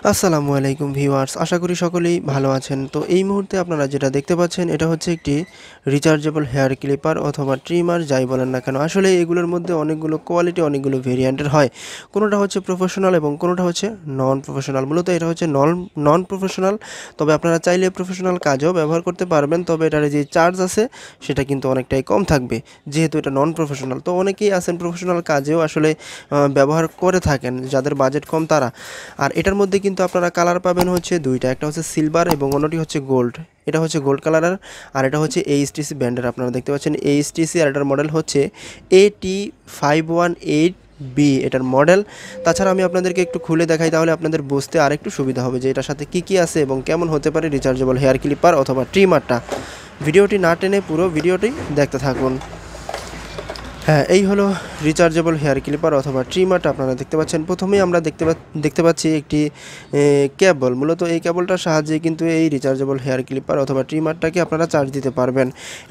আসসালামু আলাইকুম ভিউয়ার্স, আশা করি সকলেই ভালো আছেন। তো এই মুহূর্তে আপনারা যেটা দেখতে পাচ্ছেন এটা হচ্ছে একটি রিচার্জেবল হেয়ার ক্লিপার অথবা ট্রিমার, যাই বলেন না কেন। আসলে এগুলোর মধ্যে অনেকগুলো কোয়ালিটি, অনেকগুলো ভেরিয়েন্টের হয়। কোনোটা হচ্ছে প্রফেশনাল এবং কোনোটা হচ্ছে নন প্রফেশনাল। মূলত এটা হচ্ছে নন প্রফেশনাল, তবে আপনারা চাইলে প্রফেশনাল কাজেও ব্যবহার করতে পারবেন, তবে এটার যে চার্জ আছে সেটা কিন্তু অনেকটাই কম থাকবে, যেহেতু এটা নন প্রফেশনাল। তো অনেকেই আছেন প্রফেশনাল কাজেও আসলে ব্যবহার করে থাকেন, যাদের বাজেট কম তারা। আর এটার মধ্যে কিন্তু আপনারা কালার পাবেন হচ্ছে দুইটা, একটা হচ্ছে সিলভার এবং অন্যটি হচ্ছে গোল্ড। এটা হচ্ছে গোল্ড কালারের আর এটা হচ্ছে এইচটিসি ব্র্যান্ডের। আপনারা দেখতে পাচ্ছেন এইচটিসি, আর এটার মডেল হচ্ছে AT518B এটার মডেল। তাছাড়া আমি আপনাদেরকে একটু খুলে দেখাই, তাহলে আপনাদের বুঝতে আরেকটু সুবিধা হবে যে এটার সাথে কী আছে এবং কেমন হতে পারে রিচার্জেবল হেয়ার ক্লিপার অথবা ট্রিমারটা। ভিডিওটি না টেনে পুরো ভিডিওটি দেখতে থাকুন। হ্যাঁ, এই হলো রিচার্জেবল হেয়ার ক্লিপার অথবা ট্রিমারটা আপনারা দেখতে পাচ্ছেন। প্রথমেই আমরা দেখতে পাচ্ছি একটি কেবল। মূলত এই কেবলটার সাহায্যে কিন্তু এই রিচার্জেবল হেয়ার ক্লিপার অথবা ট্রিমারটাকে আপনারা চার্জ দিতে পারবেন।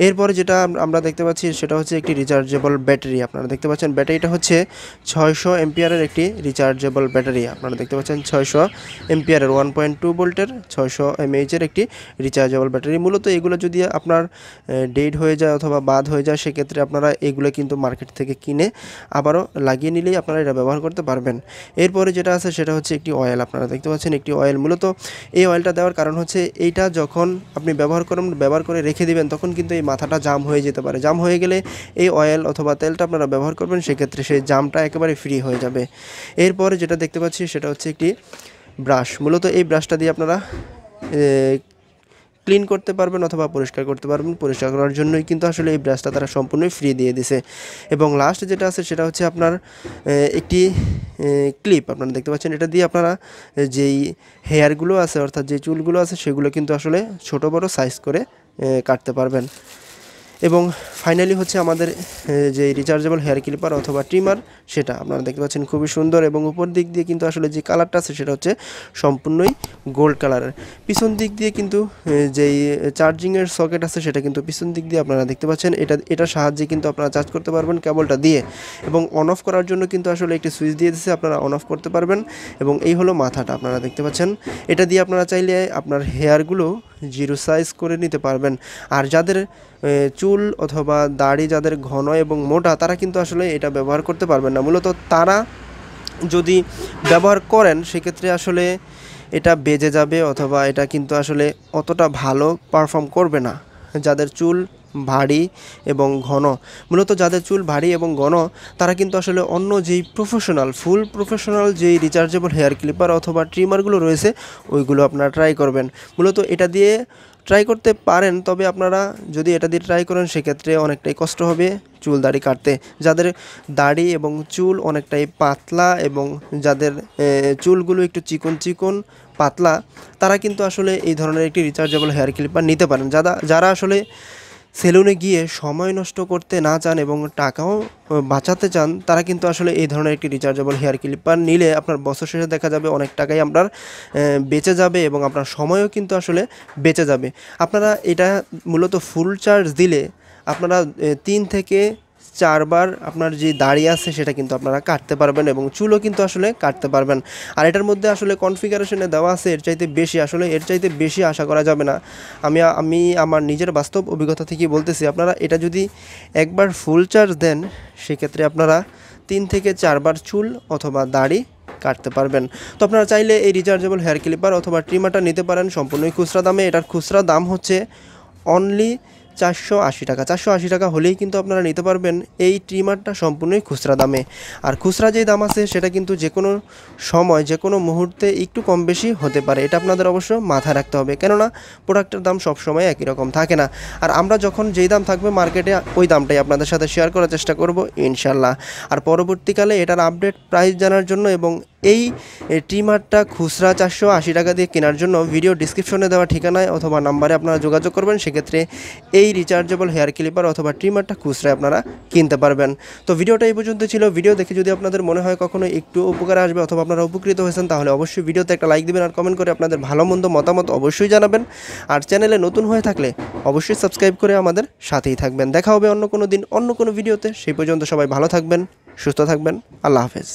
এরপরে যেটা আমরা দেখতে পাচ্ছি সেটা হচ্ছে একটি রিচার্জেবল ব্যাটারি। আপনারা দেখতে পাচ্ছেন ব্যাটারিটা হচ্ছে 600 এম্পিয়ারের একটি রিচার্জেবল ব্যাটারি। আপনারা দেখতে পাচ্ছেন 600 এম্পিয়ারের 1.2 ভোল্টের 600 mAh একটি রিচার্জেবল ব্যাটারি। মূলত এগুলো যদি আপনার ডেড হয়ে যায় অথবা বাদ হয়ে যায়, সেক্ষেত্রে আপনারা এগুলো কিন্তু মার্কেট থেকে কিনে আবারও লাগিয়ে নিলেই আপনারা এটা ব্যবহার করতে পারবেন। এরপরে যেটা আছে সেটা হচ্ছে একটি অয়েল। আপনারা দেখতে পাচ্ছেন একটি অয়েল। মূলত এই অয়েলটা দেওয়ার কারণ হচ্ছে এইটা যখন আপনি ব্যবহার করে রেখে দিবেন, তখন কিন্তু এই মাথাটা জাম হয়ে যেতে পারে। জাম হয়ে গেলে এই অয়েল অথবা তেলটা আপনারা ব্যবহার করবেন, সেক্ষেত্রে সেই জামটা একেবারে ফ্রি হয়ে যাবে। এরপরে যেটা দেখতে পাচ্ছি সেটা হচ্ছে একটি ব্রাশ। মূলত এই ব্রাশটা দিয়ে আপনারা ক্লিন করতে পারবেন অথবা পরিষ্কার করতে পারবেন। পরিষ্কার করার জন্যই কিন্তু আসলে এই ব্রাশটা তারা সম্পূর্ণই ফ্রি দিয়ে দিছে। এবং লাস্ট যেটা আছে সেটা হচ্ছে আপনার একটি ক্লিপ। আপনারা দেখতে পাচ্ছেন, এটা দিয়ে আপনারা যেই হেয়ারগুলো আছে অর্থাৎ যে চুলগুলো আছে সেগুলো কিন্তু আসলে ছোট বড় সাইজ করে কাটতে পারবেন। এবং ফাইনালি হচ্ছে আমাদের যে রিচার্জেবল হেয়ার ক্লিপার অথবা ট্রিমার, সেটা আপনারা দেখতে পাচ্ছেন খুবই সুন্দর। এবং উপর দিক দিয়ে কিন্তু আসলে যে কালারটা আছে সেটা হচ্ছে সম্পূর্ণই গোল্ড কালারের। পিছন দিক দিয়ে কিন্তু যেই চার্জিংয়ের সকেট আছে সেটা কিন্তু পিছন দিক দিয়ে আপনারা দেখতে পাচ্ছেন। এটার সাহায্যে কিন্তু আপনারা চার্জ করতে পারবেন কেবলটা দিয়ে। এবং অন অফ করার জন্য কিন্তু আসলে একটি সুইচ দিয়ে দিচ্ছে, আপনারা অন অফ করতে পারবেন। এবং এই হলো মাথাটা, আপনারা দেখতে পাচ্ছেন। এটা দিয়ে আপনারা চাইলে আপনার হেয়ারগুলো জিরো সাইজ করে নিতে পারবেন। আর যাদের চুল অথবা দাড়ি যাদের ঘন এবং মোটা, তারা কিন্তু আসলে এটা ব্যবহার করতে পারবেন না। মূলত তারা যদি ব্যবহার করেন, সেক্ষেত্রে আসলে এটা বেজে যাবে অথবা এটা কিন্তু আসলে অতটা ভালো পারফর্ম করবে না। যাদের চুল ভারী এবং ঘন, মূলত যাদের চুল ভারী এবং ঘন, তারা কিন্তু আসলে অন্য যেই ফুল প্রফেশনাল যেই রিচার্জেবল হেয়ার ক্লিপার অথবা ট্রিমারগুলো রয়েছে ওইগুলো আপনারা ট্রাই করবেন। মূলত এটা দিয়ে ট্রাই করতে পারেন, তবে আপনারা যদি এটা দিয়ে ট্রাই করেন সেক্ষেত্রে অনেকটাই কষ্ট হবে চুল দাড়ি কাটতে। যাদের দাড়ি এবং চুল অনেকটাই পাতলা এবং যাদের চুলগুলো একটু চিকন পাতলা, তারা কিন্তু আসলে এই ধরনের একটি রিচার্জেবল হেয়ার ক্লিপার নিতে পারেন। যারা আসলে সেলুনে গিয়ে সময় নষ্ট করতে না চান এবং টাকাও বাঁচাতে চান, তারা কিন্তু আসলে এই ধরনের একটি রিচার্জেবল হেয়ার ক্লিপার নিলে আপনার বছর শেষে দেখা যাবে অনেক টাকাই আপনার বেঁচে যাবে এবং আপনার সময়ও কিন্তু আসলে বেঁচে যাবে। আপনারা এটা মূলত ফুল চার্জ দিলে আপনারা 3 থেকে 4 বার আপনার যে দাড়ি আছে সেটা কিন্তু আপনারা কাটতে পারবেন এবং চুলও কিন্তু আসলে কাটতে পারবেন। আর এটার মধ্যে আসলে কনফিগারেশনে দেওয়া আছে এর চাইতে বেশি আশা করা যাবে না। আমি আমার নিজের বাস্তব অভিজ্ঞতা থেকে বলতেছি, আপনারা এটা যদি একবার ফুল চার্জ দেন, সেক্ষেত্রে আপনারা 3 থেকে 4 বার চুল অথবা দাড়ি কাটতে পারবেন। তো আপনারা চাইলে এই রিচার্জেবল হেয়ার ক্লিপার অথবা ট্রিমারটা নিতে পারেন সম্পূর্ণই খুচরা দামে। এটার খুচরা দাম হচ্ছে অনলি 480 টাকা। 480 টাকা হলেই কিন্তু আপনারা নিতে পারবেন এই ট্রিমারটা সম্পূর্ণই খুচরা দামে। আর খুচরা যেই দাম আছে সেটা কিন্তু যে কোনো সময় যে কোনো মুহূর্তে একটু কম বেশি হতে পারে, এটা আপনাদের অবশ্য মাথায় রাখতে হবে, কেননা প্রোডাক্টের দাম সবসময় একই রকম থাকে না। আর আমরা যখন যেই দাম থাকবে মার্কেটে ওই দামটাই আপনাদের সাথে শেয়ার করার চেষ্টা করব ইনশাল্লাহ। আর পরবর্তীকালে এটার আপডেট প্রাইস জানার জন্য এবং এই ট্রিমারটা খুচরা 480 টাকা দিয়ে কেনার জন্য ভিডিও ডিসক্রিপশনে দেওয়া ঠিকানায় অথবা নাম্বারে আপনারা যোগাযোগ করবেন। সেক্ষেত্রে এই রিচার্জেবল হেয়ার ক্লিপার অথবা ট্রিমারটা খুচরায় আপনারা কিনতে পারবেন। তো ভিডিওটা এই পর্যন্ত ছিল। ভিডিও দেখে যদি আপনাদের মনে হয় কখনো একটু উপকারে আসবে অথবা আপনারা উপকৃত হয়েছেন, তাহলে অবশ্যই ভিডিওতে একটা লাইক দিবেন আর কমেন্ট করে আপনাদের ভালো মন্দ মতামত অবশ্যই জানাবেন। আর চ্যানেলে নতুন হয়ে থাকলে অবশ্যই সাবস্ক্রাইব করে আমাদের সাথেই থাকবেন। দেখা হবে অন্য কোনো দিন অন্য কোনো ভিডিওতে। সেই পর্যন্ত সবাই ভালো থাকবেন, সুস্থ থাকবেন। আল্লাহ হাফেজ।